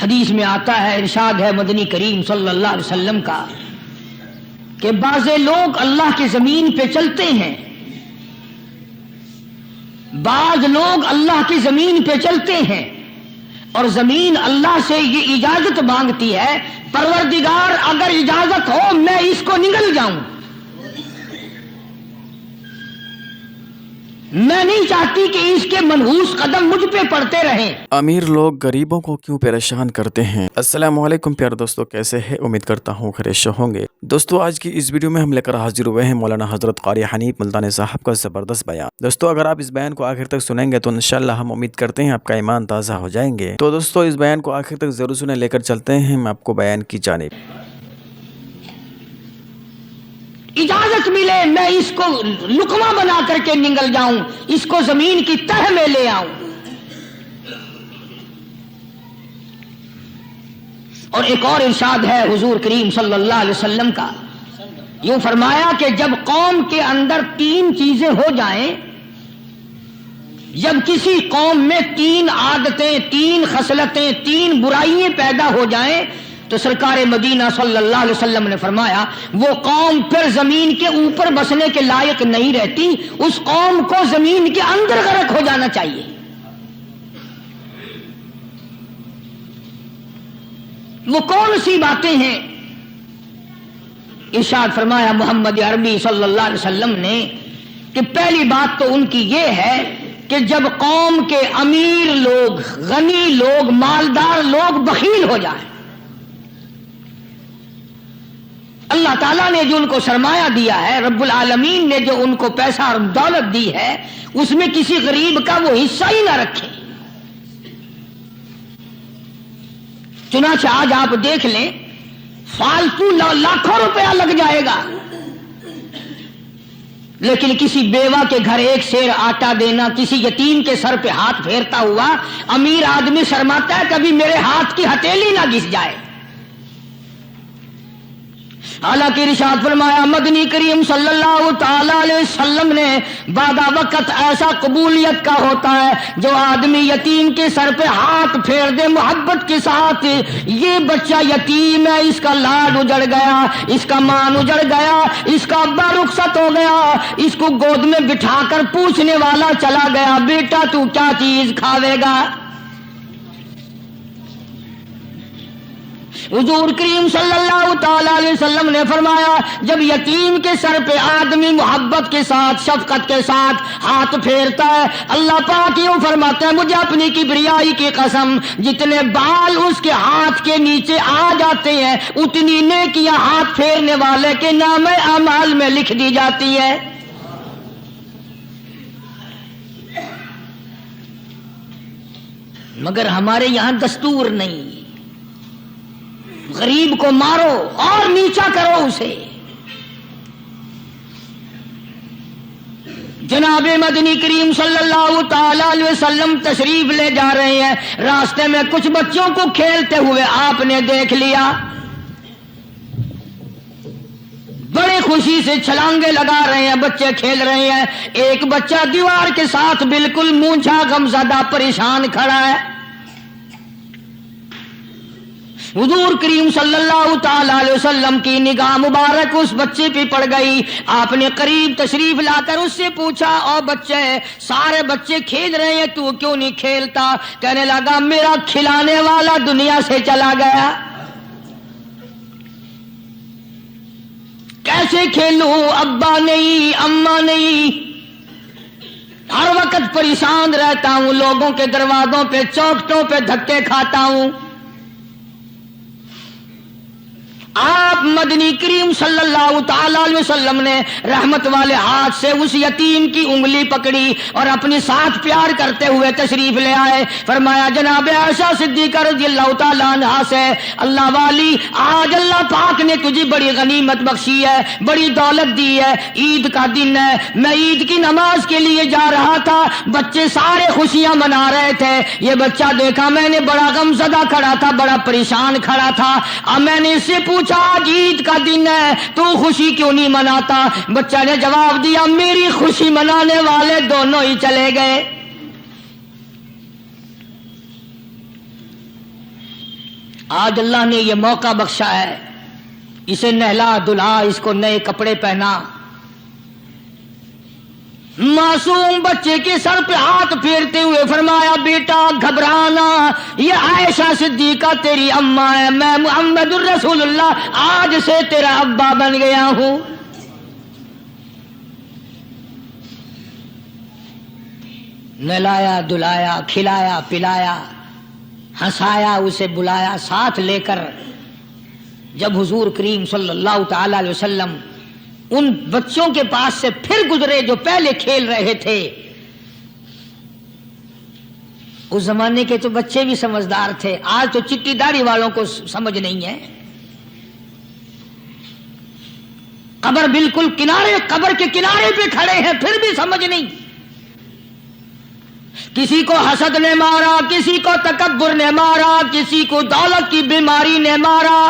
حدیث میں آتا ہے، ارشاد ہے مدنی کریم صلی اللہ علیہ وسلم کا کہ بعض لوگ اللہ کی زمین پہ چلتے ہیں، بعض لوگ اللہ کی زمین پہ چلتے ہیں اور زمین اللہ سے یہ اجازت مانگتی ہے، پروردگار اگر اجازت ہو میں اس کو نگل جاؤں، میں نہیں چاہتی کہ اس کے منحوس قدم مجھ پہ پڑتے رہیں۔ امیر لوگ غریبوں کو کیوں پریشان کرتے ہیں؟ السلام علیکم پیارے دوستو، کیسے ہیں؟ امید کرتا ہوں خیریت ہوں گے۔ دوستو آج کی اس ویڈیو میں ہم لے کر حاضر ہوئے ہیں مولانا حضرت قاری حنیف ملتانی صاحب کا زبردست بیان۔ دوستو اگر آپ اس بیان کو آخر تک سنیں گے تو انشاءاللہ ہم امید کرتے ہیں آپ کا ایمان تازہ ہو جائیں گے۔ تو دوستو اس بیان کو آخر تک ضرور سنیں، لے کر چلتے ہیں ہم آپ کو بیان کی جانب۔ اجازت ملے میں اس کو لقمہ بنا کر کے نگل جاؤں، اس کو زمین کی تہ میں لے آؤں۔ اور ایک اور ارشاد ہے حضور کریم صلی اللہ علیہ وسلم کا، یوں فرمایا کہ جب قوم کے اندر تین چیزیں ہو جائیں، جب کسی قوم میں تین عادتیں، تین خصلتیں، تین برائیاں پیدا ہو جائیں تو سرکار مدینہ صلی اللہ علیہ وسلم نے فرمایا وہ قوم پھر زمین کے اوپر بسنے کے لائق نہیں رہتی، اس قوم کو زمین کے اندر غرق ہو جانا چاہیے۔ وہ کون سی باتیں ہیں؟ ارشاد فرمایا محمد عربی صلی اللہ علیہ وسلم نے کہ پہلی بات تو ان کی یہ ہے کہ جب قوم کے امیر لوگ، غنی لوگ، مالدار لوگ بخیل ہو جائیں، اللہ تعالیٰ نے جو ان کو سرمایہ دیا ہے، رب العالمین نے جو ان کو پیسہ اور دولت دی ہے، اس میں کسی غریب کا وہ حصہ ہی نہ رکھے۔ چنانچہ آج آپ دیکھ لیں فالتو لاکھوں روپیہ لگ جائے گا، لیکن کسی بیوہ کے گھر ایک سیر آٹا دینا، کسی یتیم کے سر پہ ہاتھ پھیرتا ہوا امیر آدمی شرماتا ہے کبھی میرے ہاتھ کی ہتھیلی نہ گھس جائے۔ حالانکہ ارشاد فرمایا مدنی کریم صلی اللہ تعالی علیہ وسلم نے بعد وقت ایسا قبولیت کا ہوتا ہے جو آدمی یتیم کے سر پہ ہاتھ پھیر دے محبت کے ساتھ، یہ بچہ یتیم ہے، اس کا لاڈ اجڑ گیا، اس کا مان اجڑ گیا، اس کا ابا رخصت ہو گیا، اس کو گود میں بٹھا کر پوچھنے والا چلا گیا بیٹا تو کیا چیز کھاوے گا؟ حضور کریم صلی اللہ تعالی علیہ وسلم نے فرمایا جب یتیم کے سر پہ آدمی محبت کے ساتھ، شفقت کے ساتھ ہاتھ پھیرتا ہے، اللہ پاک یوں فرماتا ہے مجھے اپنی کبریائی کی قسم جتنے بال اس کے ہاتھ کے نیچے آ جاتے ہیں اتنی نیکیاں ہاتھ پھیرنے والے کے نام اعمال میں لکھ دی جاتی ہے۔ مگر ہمارے یہاں دستور نہیں، غریب کو مارو اور نیچا کرو اسے۔ جناب مدنی کریم صلی اللہ تعالی علیہ وسلم تشریف لے جا رہے ہیں، راستے میں کچھ بچوں کو کھیلتے ہوئے آپ نے دیکھ لیا، بڑے خوشی سے چھلانگے لگا رہے ہیں، بچے کھیل رہے ہیں، ایک بچہ دیوار کے ساتھ بالکل مونجھا غمزدہ پریشان کھڑا ہے۔ حضور کریم صلی اللہ تعالی علیہ وسلم کی نگاہ مبارک اس بچے پہ پڑ گئی، آپ نے قریب تشریف لا کر اس سے پوچھا او بچے، سارے بچے کھیل رہے ہیں تو کیوں نہیں کھیلتا؟ کہنے لگا میرا کھلانے والا دنیا سے چلا گیا، کیسے کھیلوں؟ ابا نہیں، اماں نہیں، ہر وقت پریشان رہتا ہوں، لوگوں کے دروازوں پہ چوکھٹوں پہ دھکے کھاتا ہوں۔ آپ مدنی کریم صلی اللہ تعالی علیہ وسلم نے رحمت والے ہاتھ سے اس یتیم کی انگلی پکڑی اور اپنے ساتھ پیار کرتے ہوئے تشریف لے آئے، فرمایا جناب عائشہ صدیقہ رضی اللہ تعالی عنہا سے اللہ والی آج اللہ پاک نے تجھے بڑی غنیمت بخشی ہے، بڑی دولت دی ہے، عید کا دن ہے، میں عید کی نماز کے لیے جا رہا تھا، بچے سارے خوشیاں منا رہے تھے، یہ بچہ دیکھا میں نے بڑا غمزدہ کھڑا تھا، بڑا پریشان کھڑا تھا، اب میں نے اس سے پوچھا آج عید کا دن ہے تو خوشی کیوں نہیں مناتا؟ بچہ نے جواب دیا میری خوشی منانے والے دونوں ہی چلے گئے۔ آج اللہ نے یہ موقع بخشا ہے، اسے نہلا دھلا، اس کو نئے کپڑے پہنا، معصوم بچے کے سر پہ ہاتھ پھیرتے ہوئے فرمایا بیٹا گھبرانا، یہ عائشہ صدیقہ تیری اماں ہے، میں محمد الرسول اللہ آج سے تیرا ابا بن گیا ہوں۔ نہلایا دھلایا، کھلایا پلایا، ہنسایا، اسے بلایا ساتھ لے کر۔ جب حضور کریم صلی اللہ تعالی علیہ وسلم ان بچوں کے پاس سے پھر گزرے جو پہلے کھیل رہے تھے، اس زمانے کے تو بچے بھی سمجھدار تھے، آج تو چٹی داڑھی والوں کو سمجھ نہیں ہے۔ قبر بالکل قبر کے کنارے پہ کھڑے ہیں پھر بھی سمجھ نہیں۔ کسی کو حسد نے مارا، کسی کو تکبر نے مارا، کسی کو دولت کی بیماری نے مارا،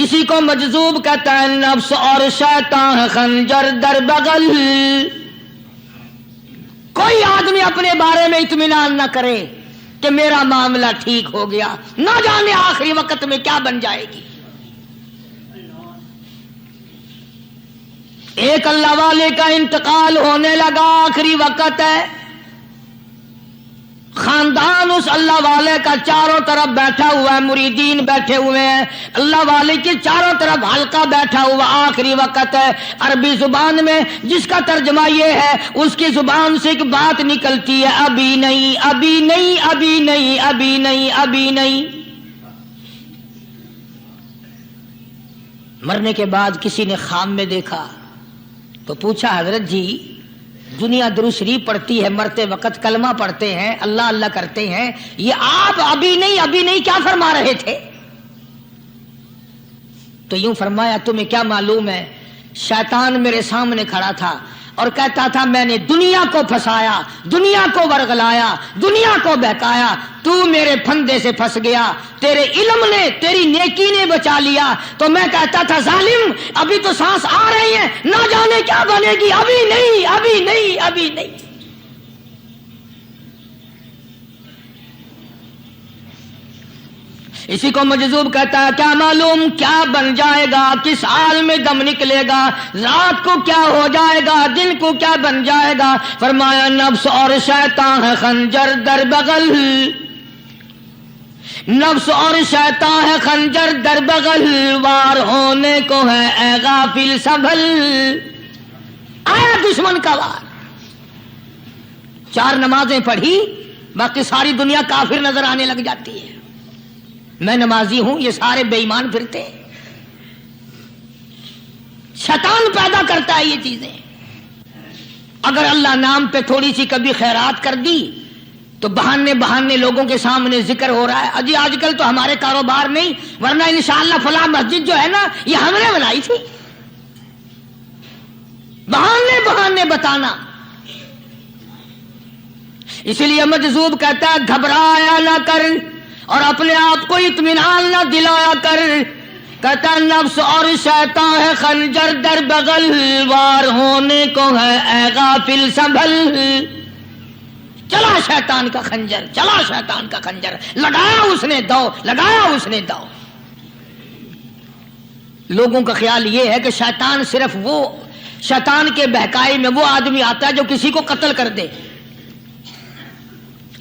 اسی کو مجذوب کہتا ہے، نفس اور شیطان خنجر در بغل۔ کوئی آدمی اپنے بارے میں اطمینان نہ کرے کہ میرا معاملہ ٹھیک ہو گیا، نہ جانے آخری وقت میں کیا بن جائے گی۔ ایک اللہ والے کا انتقال ہونے لگا، آخری وقت ہے، خاندان اس اللہ والے کا چاروں طرف بیٹھا ہوا ہے، مریدین بیٹھے ہوئے ہیں، اللہ والے کی چاروں طرف حلقہ بیٹھا ہوا، آخری وقت ہے۔ عربی زبان میں جس کا ترجمہ یہ ہے، اس کی زبان سے ایک بات نکلتی ہے، ابھی نہیں ابھی نہیں ابھی نہیں ابھی نہیں ابھی نہیں۔ مرنے کے بعد کسی نے خواب میں دیکھا تو پوچھا، حضرت جی دنیا درود شریف پڑھتی ہے، مرتے وقت کلمہ پڑھتے ہیں، اللہ اللہ کرتے ہیں، یہ آپ ابھی نہیں کیا فرما رہے تھے؟ تو یوں فرمایا، تمہیں کیا معلوم ہے، شیطان میرے سامنے کھڑا تھا اور کہتا تھا میں نے دنیا کو پھنسایا، دنیا کو ورغلایا، دنیا کو بہکایا، تو میرے پھندے سے پھنس گیا، تیرے علم نے تیری نیکی نے بچا لیا۔ تو میں کہتا تھا ظالم ابھی تو سانس آ رہی ہے، نہ جانے کیا بنے گی، ابھی نہیں ابھی نہیں ابھی نہیں۔ اسی کو مجذوب کہتا ہے، کیا معلوم کیا بن جائے گا، کس حال میں دم نکلے گا، رات کو کیا ہو جائے گا، دن کو کیا بن جائے گا؟ فرمایا نفس اور شیطان ہے خنجر در بغل، نفس اور شیطان ہے خنجر در بغل، وار ہونے کو ہے اے غافل سنبھل۔ آیا دشمن کا وار، 4 نمازیں پڑھی، باقی ساری دنیا کافر نظر آنے لگ جاتی ہے، میں نمازی ہوں، یہ سارے بے ایمان پھرتے ہیں۔ شیطان پیدا کرتا ہے یہ چیزیں۔ اگر اللہ نام پہ تھوڑی سی کبھی خیرات کر دی تو بہانے لوگوں کے سامنے ذکر ہو رہا ہے، اجی آج کل تو ہمارے کاروبار نہیں، ورنہ انشاءاللہ فلاں مسجد جو ہے نا یہ ہم نے بنائی تھی، بہانے بتانا۔ اسی لیے مجذوب کہتا ہے گھبرایا نہ کر اور اپنے آپ کو اطمینان نہ دلایا کر، کہتا نفس اور شیطان ہے خنجر در بغل، وار ہونے کو ہے اے غافل سنبھل۔ چلا شیطان کا خنجر، چلا شیطان کا خنجر، لگایا اس نے دو، لگایا اس نے دو۔ لوگوں کا خیال یہ ہے کہ شیطان صرف وہ، شیطان کے بہکائی میں وہ آدمی آتا ہے جو کسی کو قتل کر دے۔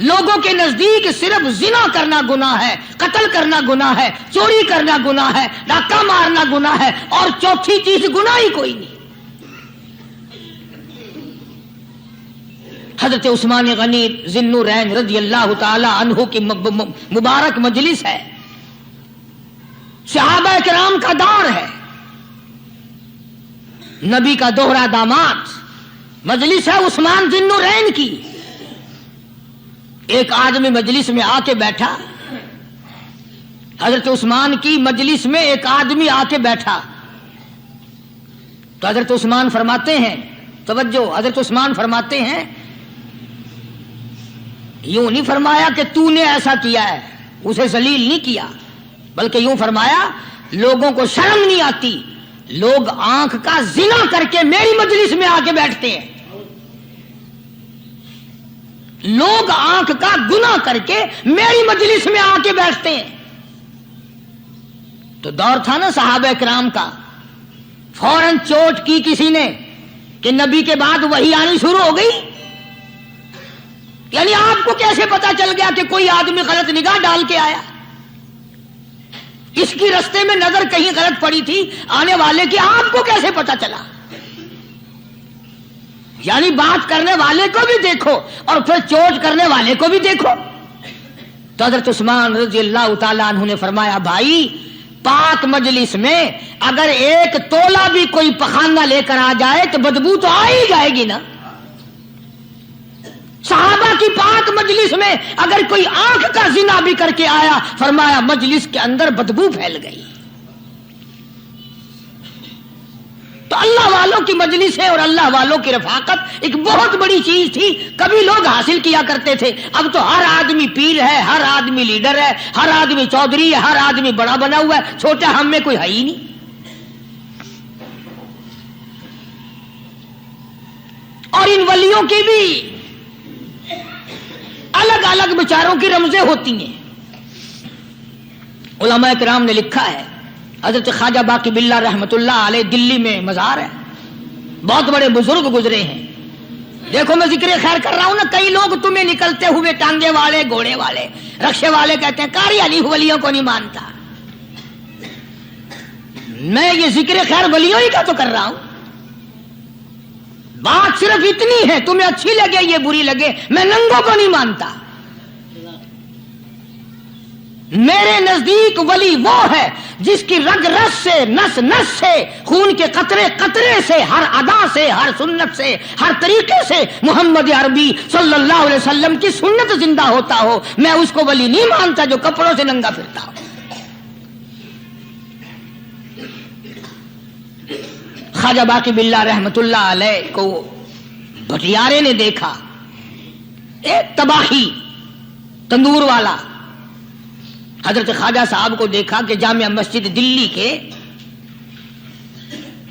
لوگوں کے نزدیک صرف زنا کرنا گناہ ہے، قتل کرنا گناہ ہے، چوری کرنا گناہ ہے، ڈاکہ مارنا گناہ ہے، اور چوتھی چیز گناہ ہی کوئی نہیں۔ حضرت عثمان غنی ذی النورین رضی اللہ تعالی عنہ کی مبارک مجلس ہے، صحابہ کرام کا دور ہے، نبی کا دوہرا داماد، مجلس ہے عثمان ذی النورین کی۔ ایک آدمی مجلس میں آ کے بیٹھا، حضرت عثمان کی مجلس میں ایک آدمی آ کے بیٹھا تو حضرت عثمان فرماتے ہیں، توجہ، حضرت عثمان فرماتے ہیں، یوں نہیں فرمایا کہ تو نے ایسا کیا ہے، اسے ذلیل نہیں کیا، بلکہ یوں فرمایا لوگوں کو شرم نہیں آتی، لوگ آنکھ کا زنا کر کے میری مجلس میں آ کے بیٹھتے ہیں، لوگ آنکھ کا گناہ کر کے میری مجلس میں آ کے بیٹھتے ہیں. تو دور تھا نا صحابہ کرام کا، فوراً چوٹ کی کسی نے کہ نبی کے بعد وحی آنی شروع ہو گئی. یعنی آپ کو کیسے پتا چل گیا کہ کوئی آدمی غلط نگاہ ڈال کے آیا؟ اس کی رستے میں نظر کہیں غلط پڑی تھی آنے والے کی، آپ کو کیسے پتا چلا؟ یعنی بات کرنے والے کو بھی دیکھو اور پھر چوٹ کرنے والے کو بھی دیکھو. تو حضرت عثمان رضی اللہ تعالیٰ عنہ نے فرمایا بھائی پاک مجلس میں اگر ایک تولا بھی کوئی پخانہ لے کر آ جائے تو بدبو تو آ ہی جائے گی نا. صحابہ کی پاک مجلس میں اگر کوئی آنکھ کا زنا بھی کر کے آیا، فرمایا مجلس کے اندر بدبو پھیل گئی. تو اللہ والوں کی مجلس ہے اور اللہ والوں کی رفاقت ایک بہت بڑی چیز تھی. کبھی لوگ حاصل کیا کرتے تھے، اب تو ہر آدمی پیر ہے، ہر آدمی لیڈر ہے، ہر آدمی چودھری ہے، ہر آدمی بڑا بنا ہوا ہے، چھوٹا ہم میں کوئی ہے ہی نہیں. اور ان ولیوں کی بھی الگ الگ بیچاروں کی رمزیں ہوتی ہیں. علماء کرام نے لکھا ہے، حضرت خواجہ باقی باللہ رحمت اللہ علیہ دلی میں مزار ہے، بہت بڑے بزرگ گزرے ہیں. دیکھو میں ذکر خیر کر رہا ہوں نا، کئی لوگ تمہیں نکلتے ہوئے ٹانگے والے، گھوڑے والے، رکشے والے کہتے ہیں قاری علی ولیوں کو نہیں مانتا. میں یہ ذکر خیر ولیوں ہی کا تو کر رہا ہوں. بات صرف اتنی ہے، تمہیں اچھی لگے یہ بری لگے، میں ننگوں کو نہیں مانتا. میرے نزدیک ولی وہ ہے جس کی رگ رس سے، نس نس سے، خون کے قطرے قطرے سے، ہر ادا سے، ہر سنت سے، ہر طریقے سے محمد عربی صلی اللہ علیہ وسلم کی سنت زندہ ہوتا ہو. میں اس کو ولی نہیں مانتا جو کپڑوں سے ننگا پھرتا ہو. خواجہ باقی باللہ رحمت اللہ علیہ کو بھٹیارے نے دیکھا، ایک تباہی تندور والا. حضرت خواجہ صاحب کو دیکھا کہ جامع مسجد دلی کے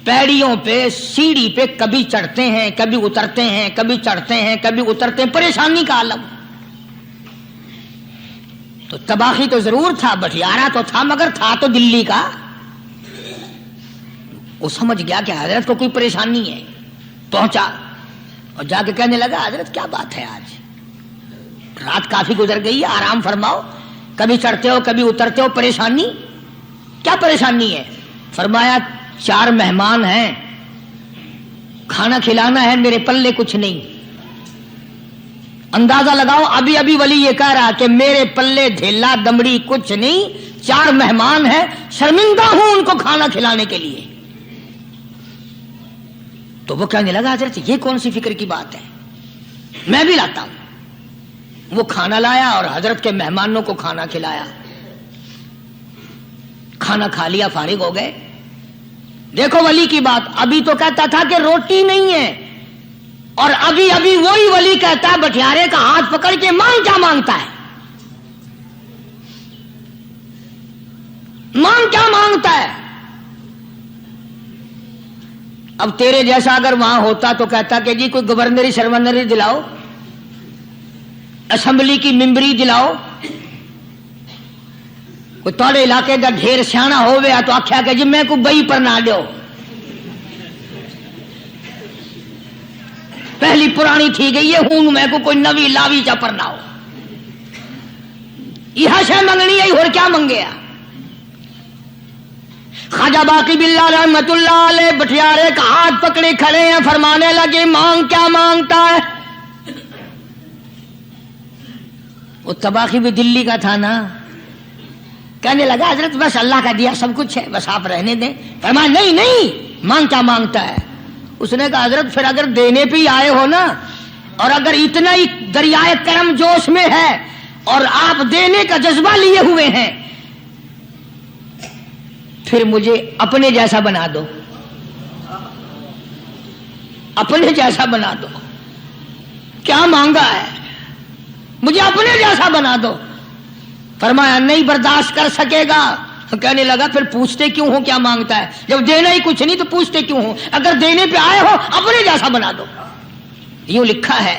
پیڑیوں پہ، سیڑھی پہ کبھی چڑھتے ہیں کبھی اترتے ہیں، کبھی چڑھتے ہیں کبھی اترتے ہیں، پریشانی کا عالم. تو تباہی تو ضرور تھا، بھٹیارا تو تھا، مگر تھا تو دلی کا. وہ سمجھ گیا کہ حضرت کو کوئی پریشانی ہے. پہنچا اور جا کے کہنے لگا حضرت کیا بات ہے، آج رات کافی گزر گئی ہے، آرام فرماؤ، کبھی چڑھتے ہو کبھی اترتے ہو، پریشانی کیا پریشانی ہے؟ فرمایا 4 مہمان ہیں، کھانا کھلانا ہے، میرے پلے کچھ نہیں. اندازہ لگاؤ، ابھی ابھی ولی یہ کہہ رہا کہ میرے پلے دھیلا دمڑی کچھ نہیں، 4 مہمان ہیں، شرمندہ ہوں ان کو کھانا کھلانے کے لیے. تو وہ کہنے لگا حضرت یہ کون سی فکر کی بات ہے، میں بھی لاتا ہوں. وہ کھانا لایا اور حضرت کے مہمانوں کو کھانا کھلایا. کھانا کھا لیا، فارغ ہو گئے. دیکھو ولی کی بات، ابھی تو کہتا تھا کہ روٹی نہیں ہے، اور ابھی ابھی وہی ولی کہتا ہے بٹیارے کا ہاتھ پکڑ کے مانگ کیا مانگتا ہے، مانگ کیا مانگتا ہے. اب تیرے جیسا اگر وہاں ہوتا تو کہتا کہ جی کوئی گورنری سرونری دلاؤ، اسمبلی کی ممبری دلاؤ. کوئی تھوڑے علاقے کا ڈھیر سیاح ہو گیا تو آخیا کہ جی میں کو بئی پر نہ دو، پہلی پرانی تھی گئی ہے ہوں میں کو کوئی نوی لاوی چا پر نہ ہو. یہ شے منگنی ہے اور کیا منگیا. خواجہ باقی باللہ رحمت اللہ علیہ بٹیارے کا ہاتھ پکڑے کھڑے ہیں، فرمانے لگے مانگ کیا مانگتا ہے. وہ تباہی بھی دلی کا تھا نا. کہنے لگا حضرت بس اللہ کا دیا سب کچھ ہے، بس آپ رہنے دیں. فرمایا نہیں نہیں، مانگ کیا مانگتا ہے. اس نے کہا حضرت پھر اگر دینے پہ ہی آئے ہو نا، اور اگر اتنا ہی دریائے کرم جوش میں ہے اور آپ دینے کا جذبہ لیے ہوئے ہیں، پھر مجھے اپنے جیسا بنا دو، اپنے جیسا بنا دو. کیا مانگا ہے، مجھے اپنے جیسا بنا دو. فرمایا نہیں برداشت کر سکے گا. کہنے لگا پھر پوچھتے کیوں ہو کیا مانگتا ہے، جب دینا ہی کچھ نہیں تو پوچھتے کیوں ہو، اگر دینے پہ آئے ہو اپنے جیسا بنا دو. یوں لکھا ہے